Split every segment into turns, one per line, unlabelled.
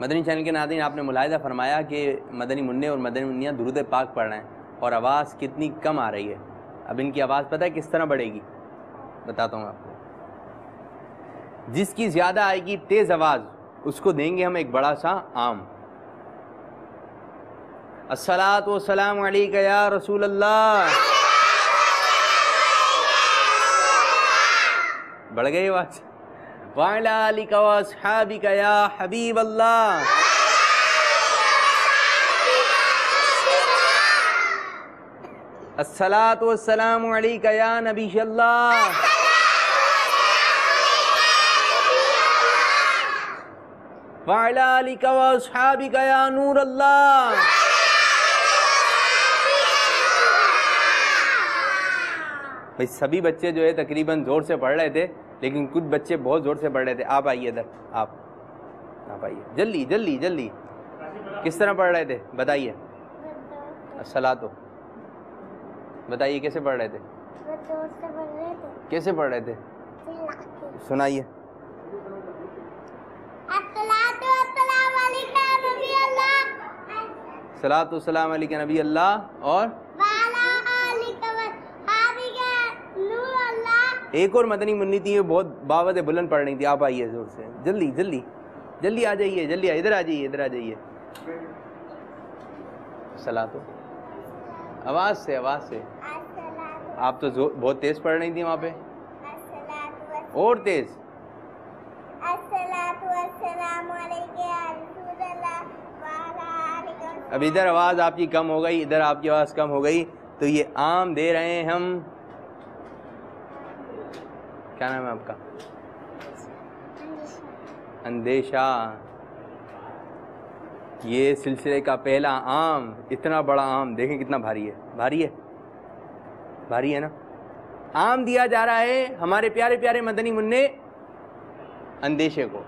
مدنی channel کے ناظرین، آپ نے ملاحظہ فرمایا کہ مدنی منع اور مدنی منیاں درود پاک پڑھ رہے ہیں اور آواز کتنی کم آ رہی ہے. اب ان کی آواز پتہ ہے کس طرح بڑھے گی؟ بتاتا ہوں آپ کو. جس کی زیادہ آئے گی تیز آواز، اس کو دیں گے ہم ایک بڑا سا آم. الصلاۃ والسلام علیک یا رسول اللہ. بڑھ گئی آواز. وعلی آلک واصحابک یا حبیب اللہ. الصلاۃ والسلام علیک یا نبی اللہ. وعلی آلک واصحابک یا نور اللہ. بھئی سبھی بچے جو ہے تقریباً زور سے پڑھ رہے تھے، لیکن کچھ بچے بہت زور سے پڑھ رہے تھے. آپ آئیے ادھر، آپ آئیے جلدی جلدی جلدی. کس طرح پڑھ رہے تھے بتائیے؟ الصلاۃ بتائیے کیسے پڑھ رہے تھے؟ کیسے پڑھ رہے تھے؟ سنائیے. صلاۃ والسلام علیک نبی اللہ. اور ایک اور مدنی منی تھی، یہ بہت باوت بلند پڑھ رہی تھی. آپ آئیے زور سے، جلدی جلدی جلدی آ جائیے، جلدی ادھر آ جائیے، ادھر آ جائیے. صلاۃ آواز سے، آواز سے. آپ تو بہت تیز پڑھ رہی تھی وہاں پہ، اور تیز. اب ادھر آواز آپ کی کم ہو گئی، ادھر آپ کی آواز کم ہو گئی. تو یہ عام دے رہے ہیں ہم. کیا نام ہے آپ کا؟ اندیشہ. یہ سلسلے کا پہلا عام، اتنا بڑا عام دیکھیں کتنا بھاری ہے. بھاری ہے، بھاری ہے نا. عام دیا جا رہا ہے ہمارے پیارے پیارے مدنی منع اندیشے کو.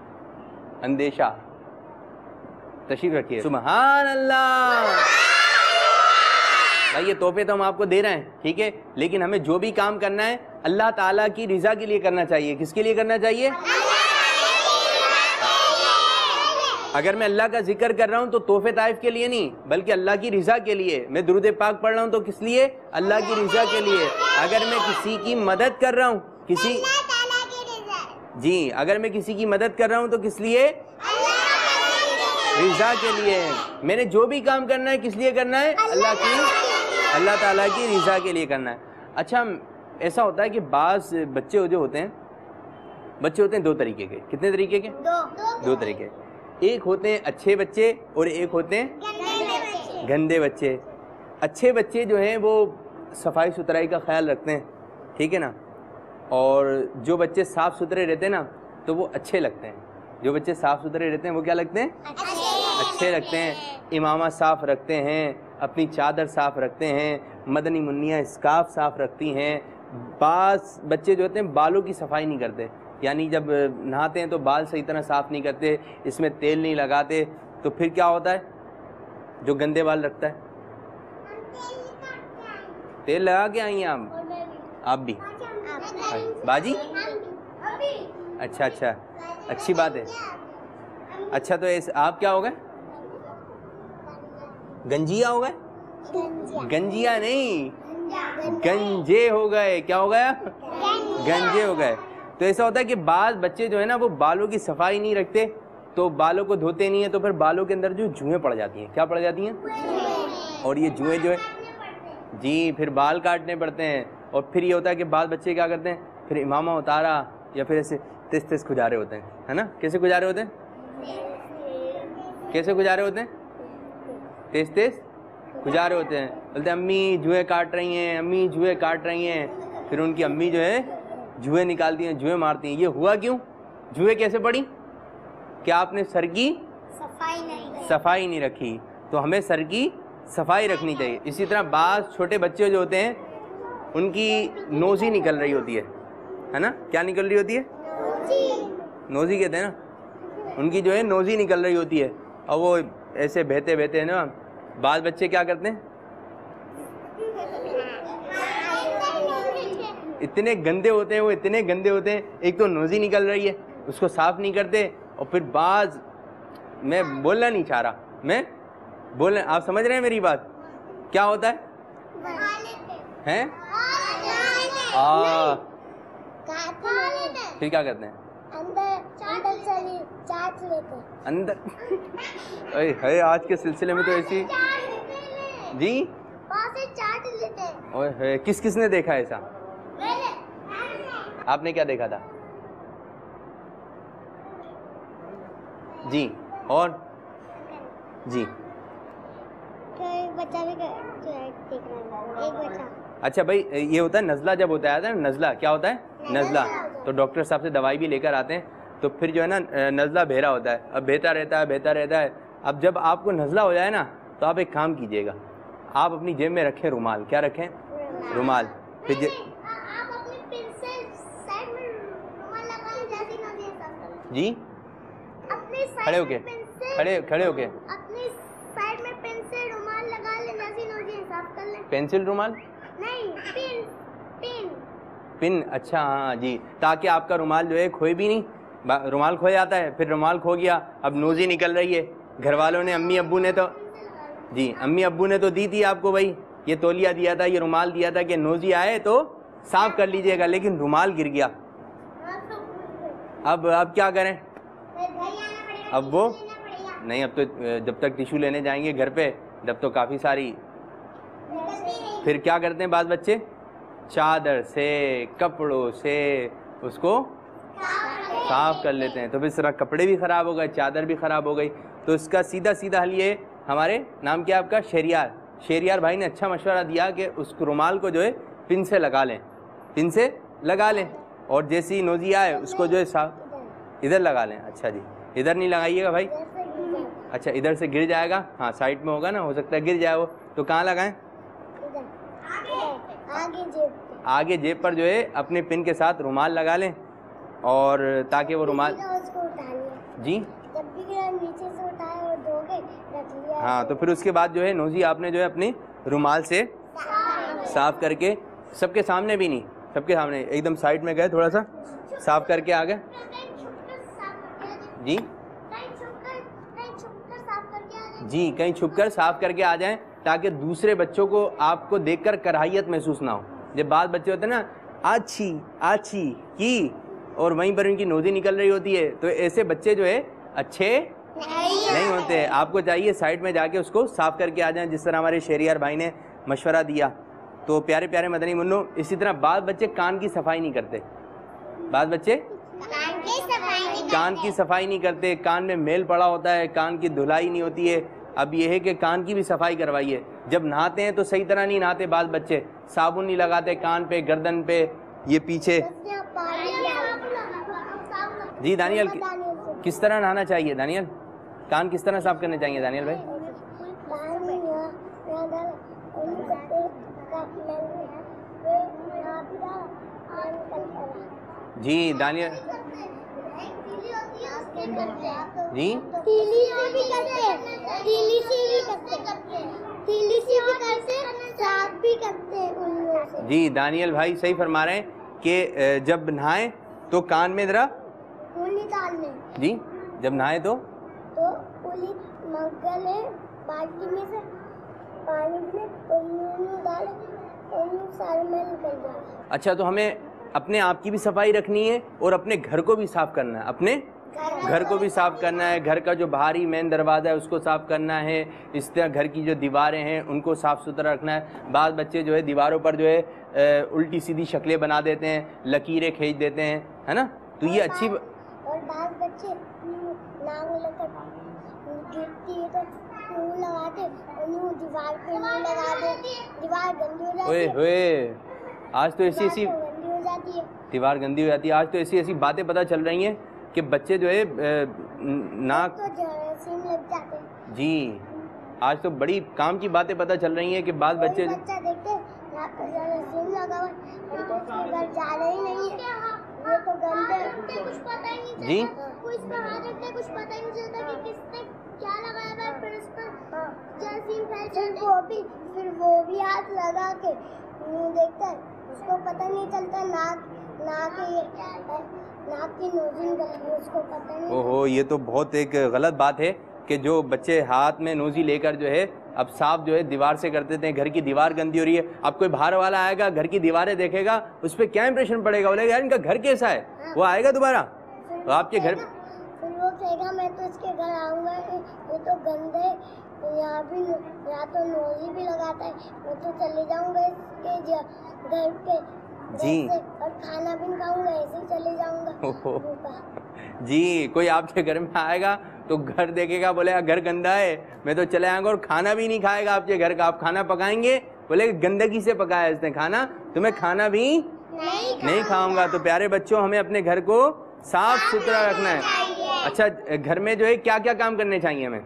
اندیشہ تشریف رکھیے. سبحان اللہ. بھائی یہ تحفے تو ہم آپ کو دے رہے ہیں، ٹھیک ہے، لیکن ہمیں جو بھی کام کرنا ہے اللہ تعالیٰ کی رضا کے لیے کرنا چاہیے. کس کے لیے کرنا چاہیے؟ اگر میں اللہ کا ذکر کر رہا ہوں تو تحفے طائف کے لیے نہیں، بلکہ اللہ کی رضا کے لیے. میں درود پاک پڑھ رہا ہوں تو کس لیے؟ اللہ کی رضا کے لیے. اگر میں کسی کی مدد کر رہا ہوں، اگر میں کسی کی مدد کر رہا ہوں تو کس لیے؟ رضا کے لیے. میں نے جو بھی کام کرنا ہے کس لیے کرنا ہے؟ اللہ تعالیٰ کی رضا کے لیے کرنا ہے. اچھا ایسا ہوتا ہے کہ بعض بچے جو ہوتے ہیں دو طریقے کے. کتنے طریقے کے؟ دو طریقے. ایک ہوتے ہیں اچھے بچے اور ایک ہوتے ہیں گندے بچے. اچھے بچے جو ہیں وہ صفائی ستھرائی کا خیال رکھتے ہیں، ٹھیک ہے نا. اور جو بچے صاف ستھرے رہتے ہیں نا تو وہ اچھے لگتے ہیں. جو بچے صاف ستھرے رہتے ہیں وہ کیا لگتے ہیں؟ اچھے لگتے ہیں. امامہ صاف رکھتے ہیں، اپنی چادر صاف رکھتے ہیں، مدنی منیاں اسکارف صاف رکھتی ہیں. بعض بچے جو ہوتے ہیں بالوں کی صفائی نہیں کرتے، یعنی جب نہاتے ہیں تو بال صحیح طرح صاف نہیں کرتے، اس میں تیل نہیں لگاتے. تو پھر کیا ہوتا ہے؟ جو گندے بال رکھتا ہے تیل لگا کے آئی ہیں آپ بھی باجی؟ اچھا اچھا، اچھی بات ہے. اچھا تو آپ کیا ہو گئے؟ گنجیا ہو گئے؟ گنجیا نہیں، گنجے ہو گئے. کیا ہو گیا؟ گنجے ہو گئے. تو ایسا ہوتا ہے کہ بعض بچے جو ہے نا وہ بالوں کی صفائی نہیں رکھتے، تو بالوں کو دھوتے نہیں ہیں، تو پھر بالوں کے اندر جو جوئیں پڑ جاتی ہیں. کیا پڑ جاتی ہیں؟ اور یہ جوئیں جو ہے پھر بال کاٹنے پڑتے ہیں. اور پھر یہ ہوتا ہے کہ بعض بچے کیا کرتے ہیں، پھر امامہ اتارا یا پھر ایسے تیز تیز کھجارے ہوتے ہیں، ہے نا. کیسے کھجارے ہوتے ہیں؟ کیسے کھجارے ہوتے ہیں؟ تیز تیز کھجارے ہوتے ہیں. بولتے ہیں امی جوئیں کاٹ رہی ہیں، امی جوئیں کاٹ رہی ہیں. پھر ان کی امی جو ہے جوئیں نکالتی ہیں، جوئیں مارتی ہیں. یہ ہوا کیوں؟ جوئیں کیسے پڑی؟ کہ آپ نے سر کی صفائی نہیں رکھی. تو ہمیں سر کی صفائی رکھنی چاہیے. اسی طرح بعض چھوٹے بچے جو ہوتے ہیں ان کی نوزی نکل رہی ہوتی ہے نا. کیا نکل رہی ہوتی ہے؟ نوزی کہتے ہیں نا. ان کی جو ہے نوزی نکل رہی ہوتی ہے اور وہ ایسے بہتے بہتے ہیں نا. بعض بچے کیا کرتے ہیں، اتنے گندے ہوتے ہیں، وہ اتنے گندے ہوتے ہیں. ایک تو نوزی نکل رہی ہے اس کو صاف نہیں کرتے، اور پھر بعض میں بولنا نہیں چاہ رہا، میں بولنا، آپ سمجھ رہے ہیں میری بات؟ کیا ہوتا ہے ہیں؟ پھر کیا کرتے ہیں؟ اندر ہے آج کے سلسلے میں تو ایسی جی کس کس نے دیکھا ایسا؟ آپ نے کیا دیکھا تھا؟ جی اور جی اچھا بھائی یہ ہوتا ہے نزلہ، جب ہوتا ہے نا نزلہ، کیا ہوتا ہے نزلہ، تو ڈاکٹر صاحب سے دوائی بھی لے کر آتے ہیں، تو پھر جو ہے نا نزلہ بہرا ہوتا ہے، اب بہتا رہتا ہے. اب جب آپ کو نزلہ ہو جائے نا تو آپ ایک کام کیجیے گا، آپ اپنی جیب میں رکھیں رومال. کیا رکھیں؟ رومال. پھر جی کھڑے ہو کے پینسل رومال پن، اچھا ہاں جی، تاکہ آپ کا رومال جو ہے کھوئے بھی نہیں. رومال کھو جاتا ہے، پھر رومال کھو گیا، اب نوزی نکل رہی ہے، گھر والوں نے امی ابو نے تو دی تھی آپ کو بھائی، یہ تولیہ دیا تھا، یہ رومال دیا تھا کہ نوزی آئے تو صاف کر لیجئے گا، لیکن رومال گر گیا. اب کیا کریں؟ اب وہ نہیں، اب تو جب تک ٹیشو لینے جائیں گے گھر پہ جب تو کافی ساری. پھر کیا کرتے ہیں بعض بچے؟ چادر سے کپڑوں سے اس کو صاف کر لیتے ہیں، تو پھر سارا کپڑے بھی خراب ہو گئے، چادر بھی خراب ہو گئی. تو اس کا سیدھا حل یہ، ہمارے نام کیا آپ کا؟ شہریار بھائی نے اچھا مشورہ دیا کہ اس رومال کو جو ہے پن سے لگا لیں، اور جیسی نوزی آئے اس کو جو ہے صاف ادھر لگا لیں. اچھا جی، ادھر نہیں لگائیے گا بھائی، اچھا ادھر سے گر جائے گا، ہاں سائڈ میں ہوگا نا، ہو سکتا ہے گر جائے وہ، تو کہاں لگائیں؟ آگے جیب پر جو ہے اپنے پن کے ساتھ رومال لگا لیں، اور تاکہ وہ رومال جی ہاں، تو پھر اس کے بعد جو ہے نوزی آپ نے جو ہے اپنے رومال سے صاف کر کے، سب کے سامنے بھی نہیں، سب کے سامنے ایک دم سائڈ میں گئے، تھوڑا سا صاف کر کے آ گئے جی کہیں چھپ کر صاف کر کے آ جائیں، تاکہ دوسرے بچوں کو آپ کو دیکھ کر کراہیت محسوس نہ ہو. جب بعض بچے ہوتے ہیں نا آچھی کی، اور وہیں پر ان کی نوزی نکل رہی ہوتی ہے، تو ایسے بچے جو ہے اچھے نہیں ہوتے. آپ کو چاہیے سائڈ میں جا کے اس کو صاف کر کے آ جائیں، جس طرح ہمارے شہریار بھائی نے مشورہ دیا. تو پیارے مدنی منو، اسی طرح بعض بچے کان کی صفائی نہیں کرتے، بعض بچے کان کی صفائی نہیں کرتے، کان میں میل پڑا ہوتا ہے، کان کی دھلائی نہیں ہوتی ہے. اب یہ ہے کہ کان کی بھی صفائی کروائیے. جب نہاتے ہیں تو صحیح طرح نہیں نہاتے بعض بچے، صابن نہیں لگاتے کان پہ، گردن پہ، یہ پیچھے. جی دانیل، کس طرح نہانا چاہیے دانیل؟ کان کس طرح صاف کرنے چاہیے دانیل بھائی؟ جی دانیل جی جی دانیل بھائی صحیح فرما رہے ہیں کہ جب نہائیں تو کان میں ذرا جی، جب نہائیں تو اچھا، تو ہمیں اپنے آپ کی بھی صفائی رکھنی ہے اور اپنے گھر کو بھی صاف کرنا ہے، اپنے گھر کو بھی صاف کرنا ہے، گھر کا جو باہری مین دروازہ ہے اس کو صاف کرنا ہے، اس طرح گھر کی جو دیواریں ہیں ان کو صاف ستھرا رکھنا ہے. بعض بچے جو ہے دیواروں پر جو ہے الٹی سیدھی شکلیں بنا دیتے ہیں، لکیریں کھینچ دیتے ہیں، ہے نا، تو یہ اچھی
اور بعض بچے گرتی ہے تو لگاتے دیوار پہ لگا دے، دیوار گندی ہو جاتی ہے.
ہوئے آج تو ایسی دیوار گندی ہو جاتی ہے. آج تو ایسی باتیں پتہ چل رہی ہیں کہ بچے جو ہے ناک
لگ جاتے ہیں.
جی آج تو بڑی کام کی باتیں پتہ چل رہی ہیں کہ بعض بچے جی
پھر وہ بھی ہاتھ لگا کے دیکھتا ہے، اس کو پتہ نہیں چلتا ناک کی نوزی نکل گئی، اس کو پتہ نہیں.
اوہو، یہ تو بہت ایک غلط بات ہے کہ جو بچے ہاتھ میں نوزی لے کر جو ہے اب صاف جو ہے دیوار سے کرتے تھے، گھر کی دیوار گندی ہو رہی ہے، اب کوئی باہر والا آئے گا گھر کی دیواریں دیکھے گا، اس پہ کیا امپریشن پڑے گا؟ بولے گا یار ان کا گھر کیسا ہے، وہ آئے گا دوبارہ؟ تو آپ کے گھر
پھر وہ کہے گا میں تو اس کے گھر آؤں گا، یہ تو گندے، یہاں بھی یہاں تو نوزی بھی لگاتا ہے، میں تو چلے جاؤں گا اس کے گھر پہ
جی
اور کھانا بھی نہیں کھاؤں گا، ایسے ہی چلے جاؤں گا۔
جی کوئی آپ کے گھر میں آئے گا تو گھر دیکھے گا، بولے گا گھر گندا ہے، میں تو چلے آؤں گا، اور کھانا بھی نہیں کھائے گا آپ کے گھر کا۔ آپ کھانا پکائیں گے، بولے گا گندگی سے پکایا اس نے کھانا، تو میں کھانا بھی نہیں کھاؤں گا۔ تو پیارے بچوں، ہمیں اپنے گھر کو صاف ستھرا رکھنا ہے۔ اچھا گھر میں جو ہے کیا کیا کام کرنے چاہیے ہمیں؟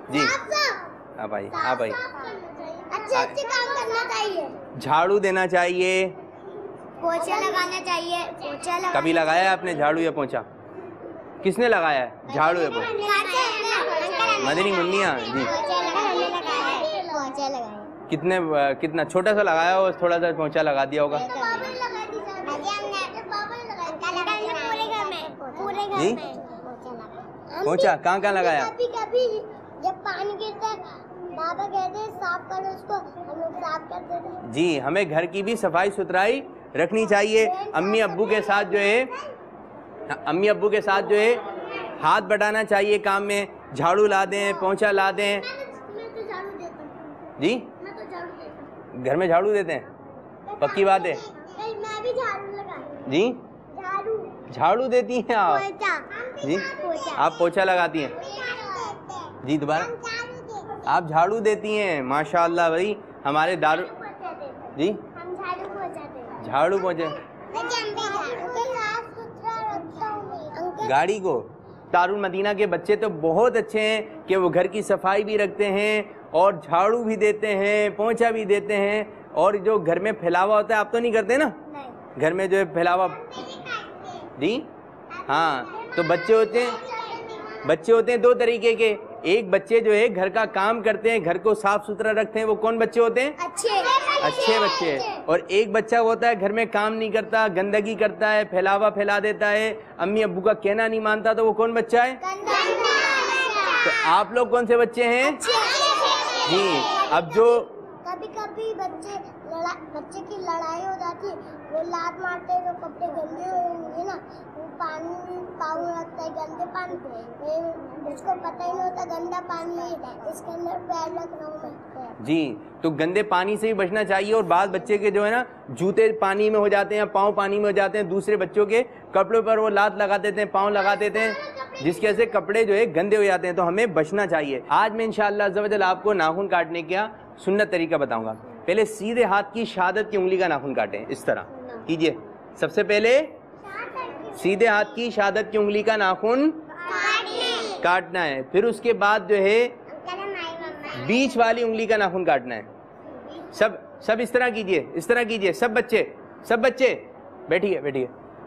جی آپ آئیے، آپ آئیے۔
اچھے کام کرنا چاہیے،
جھاڑو دینا چاہیے،
پوچھا لگانا چاہیے، پوچھا لگانا
کبھی لگایا ہے آپ نے جھاڑو یا پونچھا؟ کس نے لگایا ہے جھاڑو یا پونچھا؟ مدنی منیا جی۔ کتنا چھوٹا سا لگایا ہو، تھوڑا سا پونچھا لگا دیا ہوگا جی؟ پونچھا کہاں کہاں لگایا؟
کبھی جب پانی گرتا ہے بابا کہتے ہیں صاف کرو اس کو، ہم لوگ صاف کرتے تھے۔
جی ہمیں گھر کی بھی صفائی ستھرائی رکھنی چاہیے۔ امی ابو کے ساتھ جو ہے ہاتھ بٹانا چاہیے کام میں، جھاڑو لا دیں، پونچھا لا دیں۔ جی گھر میں جھاڑو دیتے ہیں، پکی بات ہے جی؟ جھاڑو دیتی ہیں آپ جی؟ آپ پوچھا لگاتی ہیں جی؟ دوبارہ آپ جھاڑو دیتی ہیں، ماشاءاللہ بھائی ہمارے جی جھاڑو پہنچے گاڑی کو۔ دارالمدینہ کے بچے تو بہت اچھے ہیں کہ وہ گھر کی صفائی بھی رکھتے ہیں اور جھاڑو بھی دیتے ہیں، پونچھا بھی دیتے ہیں، اور جو گھر میں پھیلاوا ہوتا ہے آپ تو نہیں کرتے نا گھر میں جو ہے پھیلاوا جی؟ ہاں تو بچے ہوتے ہیں دو طریقے کے، ایک بچے جو ہے گھر کا کام کرتے ہیں، گھر کو صاف ستھرا رکھتے ہیں، وہ کون بچے ہوتے ہیں؟ اچھے بچے۔ اور ایک بچہ ہوتا ہے گھر میں کام نہیں کرتا، گندگی کرتا ہے، پھیلاوا پھیلا دیتا ہے، امی ابو کا کہنا نہیں مانتا، تو وہ کون بچہ ہے؟ تو آپ لوگ کون سے بچے ہیں جی؟ اب جو
کبھی بچے کی لڑائی ہو جاتی ہے، وہ لات مارتے ہیں، تو کپڑے گندے ہوئے نا، وہ پانی پاؤں رکھتا ہے گندے پانی، اس کو پتہ ہی نہیں ہوتا گندا پانی ہے، اس کے اندر پیر رکھنا ہوں میں
جی۔ تو گندے پانی سے بھی بچنا چاہیے، اور بعض بچے کے جو ہے نا جوتے پانی میں ہو جاتے ہیں، پاؤں پانی میں ہو جاتے ہیں، دوسرے بچوں کے کپڑوں پر وہ لات لگا دیتے ہیں، پاؤں لگا دیتے ہیں، جس کی وجہ سے کپڑے جو ہے گندے ہو جاتے ہیں، تو ہمیں بچنا چاہیے۔ آج میں انشاءاللہ عز و جل آپ کو ناخن کاٹنے کا سنت طریقہ بتاؤں گا۔ پہلے سیدھے ہاتھ کی شہادت کی انگلی کا ناخن کاٹیں، اس طرح کیجئے۔ سب سے پہلے سیدھے ہاتھ کی شہادت کی انگلی کا ناخن کاٹنا ہے، پھر اس کے بعد جو ہے بیچ والی انگلی کا ناخن کاٹنا ہے۔ سب اس طرح کیجئے، اس طرح کیجئے، سب بچے بیٹھیے۔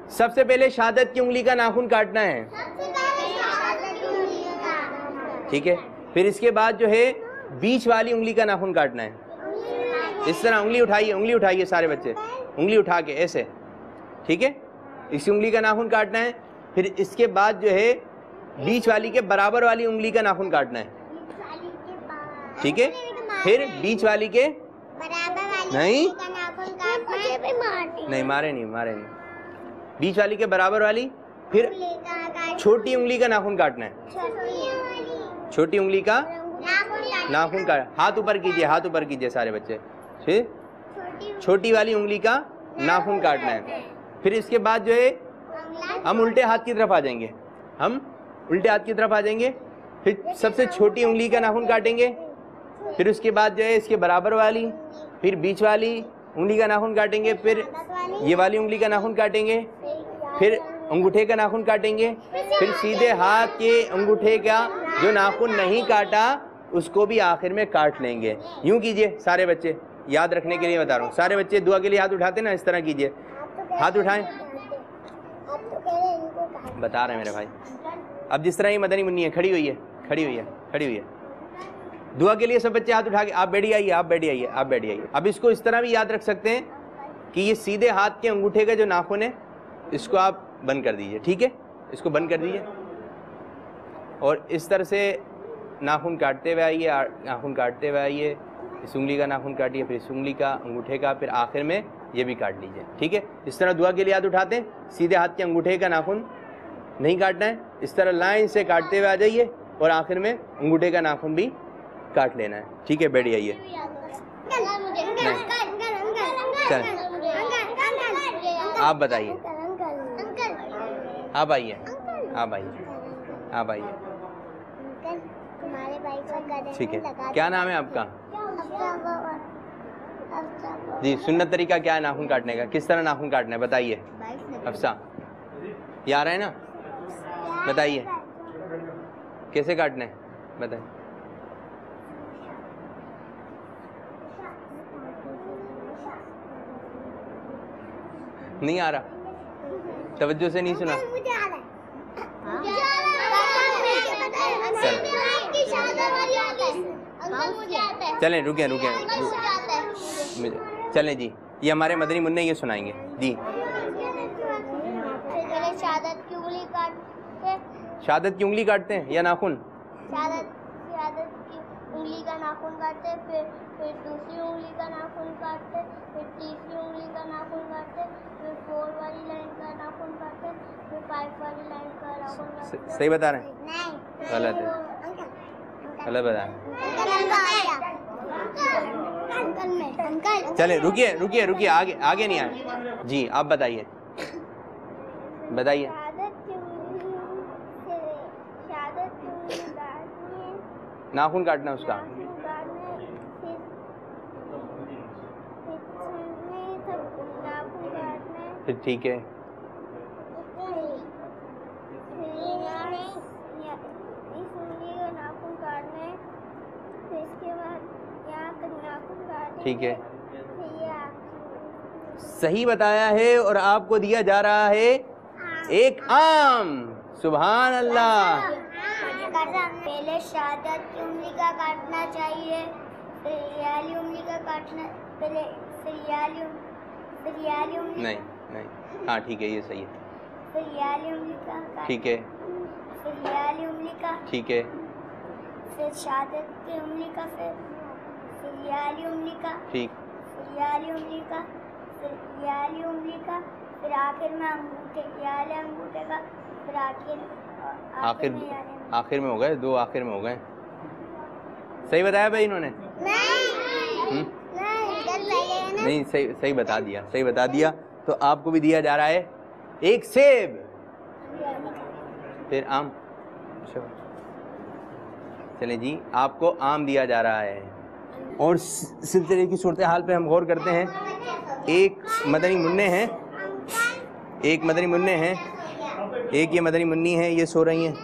سب سے پہلے شہادت کی انگلی کا ناخن کاٹنا ہے، ٹھیک ہے؟ پھر اس کے بعد جو ہے بیچ والی انگلی کا ناخن کاٹنا ہے، اس طرح انگلی اٹھائیے سارے بچے، انگلی اٹھا کے ایسے، ٹھیک ہے؟ اس انگلی کا ناخن کاٹنا ہے، پھر اس کے بعد جو ہے بیچ والی کے برابر والی انگلی کا ناخن کاٹنا ہے، ٹھیک ہے؟ پھر بیچ والی کے نہیں مارے نہیں، بیچ والی کے برابر والی، پھر چھوٹی انگلی کا ناخن کاٹنا ہے، چھوٹی انگلی کا ناخن کا ہاتھ اوپر کیجئے سارے بچے، پھر چھوٹی والی انگلی کا ناخن کاٹنا ہے۔ پھر اس کے بعد جو ہے ہم الٹے ہاتھ کی طرف آ جائیں گے، پھر سب سے چھوٹی انگلی کا ناخن کاٹیں گے، پھر اس کے بعد جو ہے اس کے برابر والی، پھر بیچ والی انگلی کا ناخن کاٹیں گے، پھر یہ والی انگلی کا ناخن کاٹیں گے، پھر انگوٹھے کا ناخن کاٹیں گے، پھر سیدھے ہاتھ کے انگوٹھے کا جو ناخن نہیں کاٹا اس کو بھی آخر میں کاٹ لیں گے۔ یوں کیجئے سارے بچے، یاد رکھنے کے لیے بتا رہا ہوں، سارے بچے دعا کے لیے ہاتھ اٹھاتے نا، اس طرح کیجئے، ہاتھ اٹھائیں، بتا رہے ہیں میرے بھائی۔ اب جس طرح یہ مدنی منی ہے، کھڑی ہوئی ہے، دعا کے لیے سب بچے ہاتھ اٹھا کے آپ بیٹھ آئیے۔ اب اس کو اس طرح بھی یاد رکھ سکتے ہیں کہ یہ سیدھے ہاتھ کے انگوٹھے کا جو ناخن ہے اس کو آپ بند کر دیجئے، ٹھیک ہے؟ اس کو بند کر دیجئے، اور اس طرح سے ناخن کاٹتے ہوئے آئیے، ناخن کاٹتے ہوئے آئیے، اس انگلی کا ناخن کاٹیے، پھر اس انگلی کا، انگوٹھے کا، پھر آخر میں یہ بھی کاٹ لیجیے، ٹھیک ہے؟ اس طرح دعا کے لیے ہاتھ اٹھاتے ہیں، سیدھے ہاتھ کے انگوٹھے کا ناخن نہیں کاٹنا ہے، اس طرح لائن سے کاٹتے ہوئے آ جائیے اور آخر میں انگوٹھے کا ناخن بھی کاٹ لینا ہے، ٹھیک ہے؟ بیٹھ جائیے. چلیں آپ بتائیے، آپ آئیے، آپ آئیے، آپ آئیے، ٹھیک ہے؟ کیا نام ہے آپ کا؟ جی سنت طریقہ کیا ہے ناخن کاٹنے کا؟ کس طرح ناخن کاٹنا ہے بتائیے. افسا یہ آ رہا ہے نا؟ بتائیے کیسے کاٹنا ہے بتائیے. نہیں آ رہا، توجہ سے نہیں سنا. چلیں رکیں چلیں جی، یہ ہمارے مدنی منع یہ سنائیں گے جی.
شہادت کی انگلی کاٹتے،
شہادت کی انگلی کاٹتے ہیں یا ناخن؟
شہادت کی انگلی کا ناخن کاٹتے، پھر دوسری انگلی کا ناخن کاٹتے، پھر تیسری انگلی کا ناخن کاٹتے، پھر 4 والی لائن کا ناخن کاٹتے، پھر 5 والی لائن کا ناخن کاٹتے.
صحیح بتا رہے ہیں؟ غلط ہے، غلط بتا رہے ہیں. چلیں رکیے آگے نہیں آئے. جی آپ بتائیے بتائیے. ناخن کاٹنا اس کا. پھر ٹھیک ہے. ٹھیک ہے، صحیح بتایا ہے. اور آپ کو دیا جا رہا ہے ایک آم. سبحان اللہ.
پہلے شہادت کی انگلی کا کاٹنا چاہیے، پھر ریالی انگلی کا کاٹنا، پہلے ریالی انگلی
نہیں ہاں ٹھیک ہے، یہ صحیح ہے.
پھر ریالی انگلی کا
ٹھیک ہے،
پھر ریالی انگلی کا،
ٹھیک ہے،
پھر شہادت کی انگلی کا، پھر ریالی انگلی کا،
ٹھیک،
ریالی انگلی کا، پھر ریالی انگلی کا، پھر آخر میں انگوٹھے، ریالی انگوٹھے کا، پھر
آخر میں ہو گئے 2، آخر میں ہو گئے. صحیح بتایا بھائی انہوں نے؟ نہیں صحیح بتا دیا. تو آپ کو بھی دیا جا رہا ہے ایک سیب، پھر آم. چلیں جی آپ کو آم دیا جا رہا ہے. اور سلسلے کی صورتحال پہ ہم غور کرتے ہیں. ایک مدنی منع ہے، ایک مدنی منع ہے، ایک یہ مدنی منی ہے، یہ سو رہی ہیں.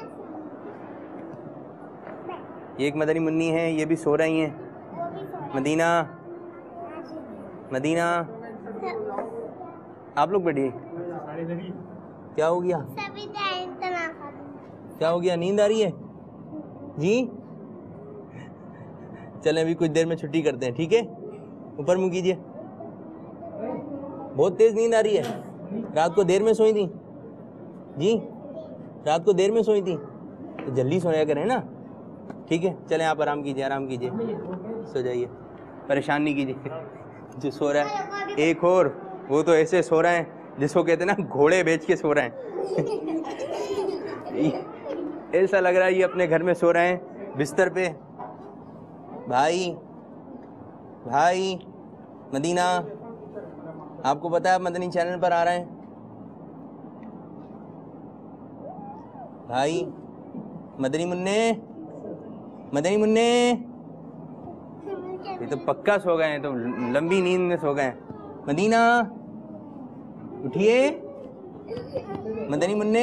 ایک مدنی منی ہے، یہ بھی سو رہی ہیں. مدینہ آپ لوگ بیٹھیے. کیا ہو گیا؟ کیا ہو گیا؟ نیند آ رہی ہے جی؟ چلیں ابھی کچھ دیر میں چھٹی کرتے ہیں، ٹھیک ہے؟ اوپر منہ کیجیے. بہت تیز نیند آ رہی ہے. رات کو دیر میں سوئی تھی جی؟ رات کو دیر میں سوئی تھی تو جلدی سویا کریں نا، ٹھیک ہے؟ چلیں آپ آرام کیجیے، سو جائیے، پریشان نہیں کیجیے. جو سو رہا ہے ایک اور وہ تو ایسے سو رہے ہیں جس کو کہتے ہیں نا گھوڑے بیچ کے سو رہے ہیں. ایسا لگ رہا ہے یہ اپنے گھر میں سو رہے ہیں بستر پہ. بھائی مدینہ، آپ کو پتا ہے آپ مدنی چینل پر آ رہے ہیں؟ بھائی مدنی منع یہ تو پکا سو گئے ہیں، تو لمبی نیند میں سو گئے ہیں. مدینہ اٹھیے. مدنی منع.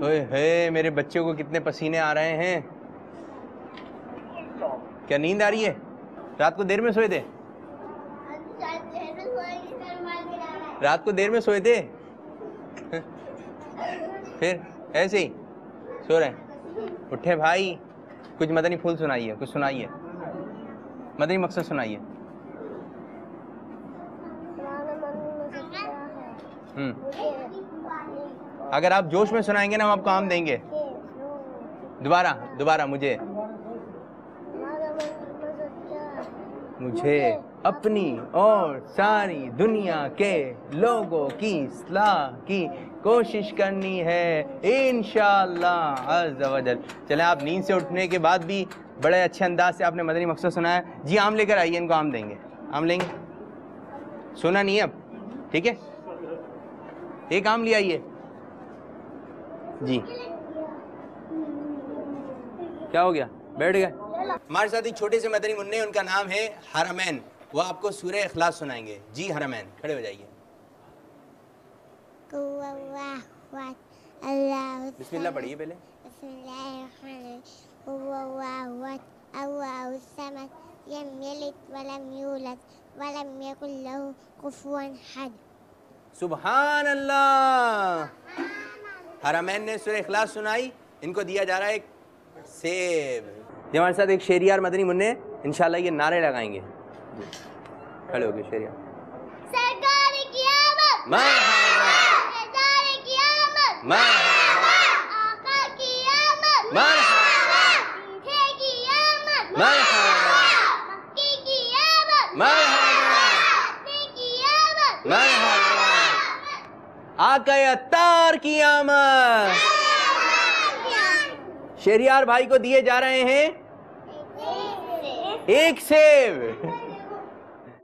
اوئے میرے بچوں کو کتنے پسینے آ رہے ہیں. کیا نیند آ رہی ہے؟ رات کو دیر میں سوئے تھے؟ پھر ایسے ہی سو رہے ہیں؟ اٹھے بھائی، کچھ مدنی پھول سنائیے، کچھ سنائیے، مدنی مقصد سنائیے۔ اگر آپ جوش میں سنائیں گے نا ہم آپ کو آم دیں گے۔ دوبارہ مجھے اپنی اور ساری دنیا کے لوگوں کی اصلاح کی کوشش کرنی ہے انشاءاللہ عز و جل۔ چلیں، آپ نیند سے اٹھنے کے بعد بھی بڑے اچھے انداز سے آپ نے مدنی مقصد سنایا۔ جی آم لے کر آئیے، ان کو آم دیں گے۔ آم لیں گے؟ سونا نہیں ہے اب، ٹھیک ہے، ایک آم لے آئیے۔ جی کیا ہو گیا، بیٹھ گئے؟ ہمارے ساتھ ایک چھوٹے سے مدنی منع، ان کا نام ہے حرمین، وہ آپ کو سورہ اخلاص سنائیں گے۔ جی حرمین، کھڑے ہو جائیے۔ بسم اللہ پڑھیے پہلے۔
بسم اللہ الرحمن الرحیم، اللہ الصمد لم یلد ولم یولد ولم یکن لہ کفوا احد۔
سبحان اللہ۔ حرمین نے سورہ اخلاص سنائی، ان کو دیا جا رہا ہے ایک سیب۔ یہ ہمارے ساتھ ایک شہریار مدنی منع، انشاءاللہ یہ نعرے لگائیں گے۔ کھڑے ہو گئے شہریار۔
سرکار قیامت
مرحبا،
سرکار قیامت
مرحبا،
آقا قیامت
مرحبا،
میٹھے قیامت
مرحبا،
مکی قیامت
مرحبا،
اپنے قیامت
مرحبا، آقا عطار کی آمد۔ شہریار بھائی کو دیے جا رہے ہیں ایک سیب۔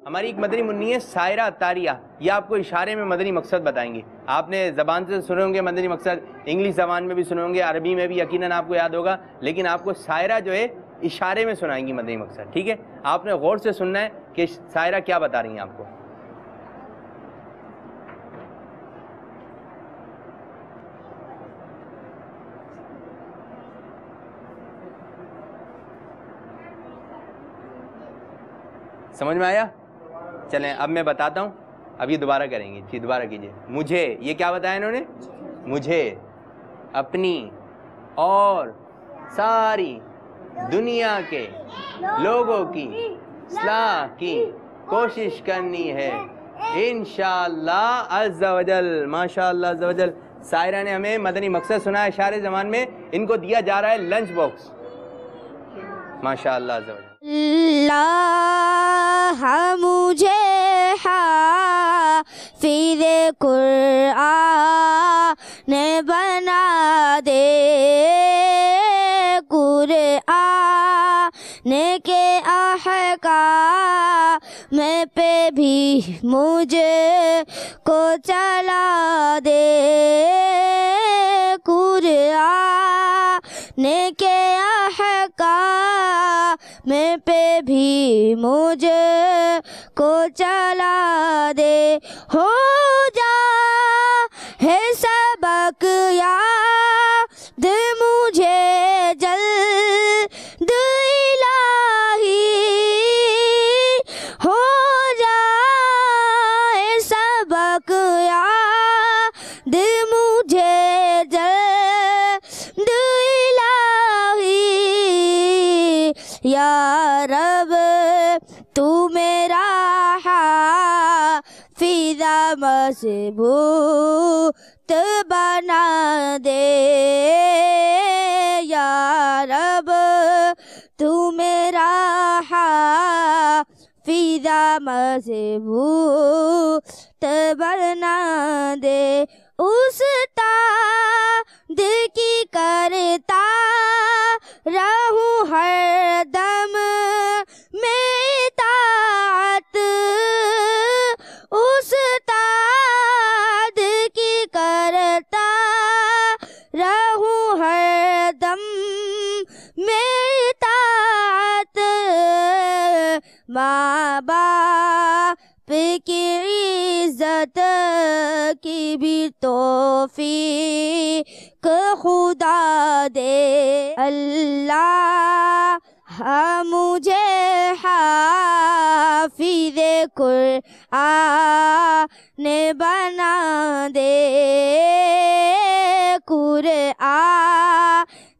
ہماری ایک مدنی منی ہے سائرہ عطاریہ، یہ آپ کو اشارے میں مدنی مقصد بتائیں گے۔ آپ نے زبان سے سنے ہوں گے مدنی مقصد، انگلش زبان میں بھی سنے ہوں گے، عربی میں بھی یقیناً آپ کو یاد ہوگا، لیکن آپ کو سائرہ جو ہے اشارے میں سنائیں گی مدنی مقصد، ٹھیک ہے؟ آپ نے غور سے سننا ہے کہ سائرہ کیا بتا رہی ہیں آپ کو۔ سمجھ میں آیا؟ چلیں اب میں بتاتا ہوں، اب یہ دوبارہ کریں گے۔ جی دوبارہ کیجئے۔ مجھے، یہ کیا بتایا انہوں نے؟ مجھے اپنی اور ساری دنیا کے لوگوں کی اصلاح کی کوشش کرنی ہے انشاءاللہ عز و جل۔ ماشاءاللہ عز و جل۔ سائرہ نے ہمیں مدنی مقصد سنا ہے اشارے زبان میں، ان کو دیا جا رہا ہے لنچ باکس۔ ماشاءاللہ عز و جل۔
اللہ مجھے حافظ قرآن بنا دے، قرآن کے احکام پہ بھی مجھے کو چلا دے، قرآن کے احکام پہ بھی مجھے کو چلا دے، ہو جا ہے سبق یاد مجھے جلد الہی، ہو جائے سبق یاد مجھے جلد الہی، یا رب تو میرا حافظ مضبوط بنا دے، یا رب تو میرا حافظ مضبوط بنا دے، استاد کی کرتا رہوں ہر دم میں اطاعت، استاد کی کرتا رہوں ہر دم میں اطاعت، ماں باپ کی عزت کی بھی توفیق خدا دے، اللہ مجھے حافظ قرآن بنا دے، قرآن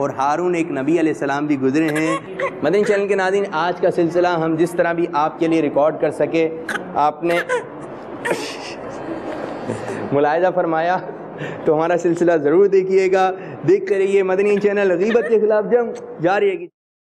اور ہارون ایک نبی علیہ السلام بھی گزرے ہیں۔ مدنی چینل کے ناظرین، آج کا سلسلہ ہم جس طرح بھی آپ کے لیے ریکارڈ کر سکے آپ نے ملاحظہ فرمایا، تو ہمارا سلسلہ ضرور دیکھیے گا، دیکھتے رہیے مدنی چینل، غیبت کے خلاف جنگ جاری رہے گی۔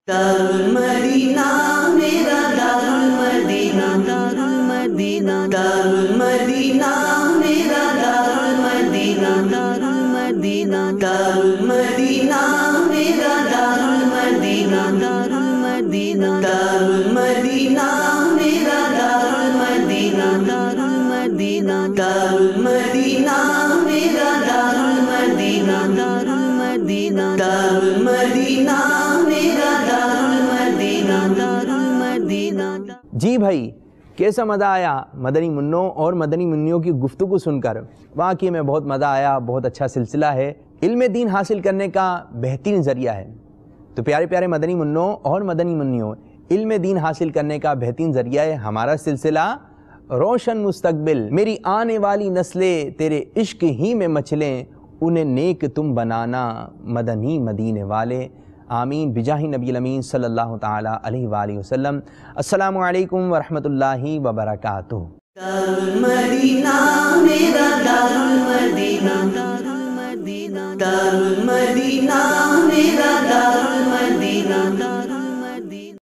دارالمدینہ میرا دارالمدینہ، دارالمدینہ دارالمدینہ میرا دارالمدینہ، دارالمدینہ دارالمدینہ میرا دارالمدینہ، دارالمدینہ دارالمدینہ میرا دارالمدینہ، دارالمدینہ دارالمدینہ میرا دارالمدینہ، دارالمدینہ دارالمدینہ میرا دارالمدینہ، دارالمدینہ۔
جی بھائی، کیسا مزہ آیا مدنی منوں اور مدنی منیوں کی گفتگو سن کر؟ واقعی میں بہت مزہ آیا، بہت اچھا سلسلہ ہے، علم دین حاصل کرنے کا بہترین ذریعہ ہے۔ تو پیارے پیارے مدنی منوں اور مدنی منیوں، علم دین حاصل کرنے کا بہترین ذریعہ ہے ہمارا سلسلہ روشن مستقبل۔ میری آنے والی نسلیں تیرے عشق ہی میں مچلیں، انہیں نیک تم بنانا مدنی مدینے والے۔ آمین بجاہ نبی الامین صلی اللہ تعالی علیہ وآلہ وسلم۔ السلام علیکم ورحمۃ اللہ وبرکاتہ۔
دارالمدینہ میرا دارالمدینہ، دارالمدینہ دارالمدینہ میرا دارالمدینہ۔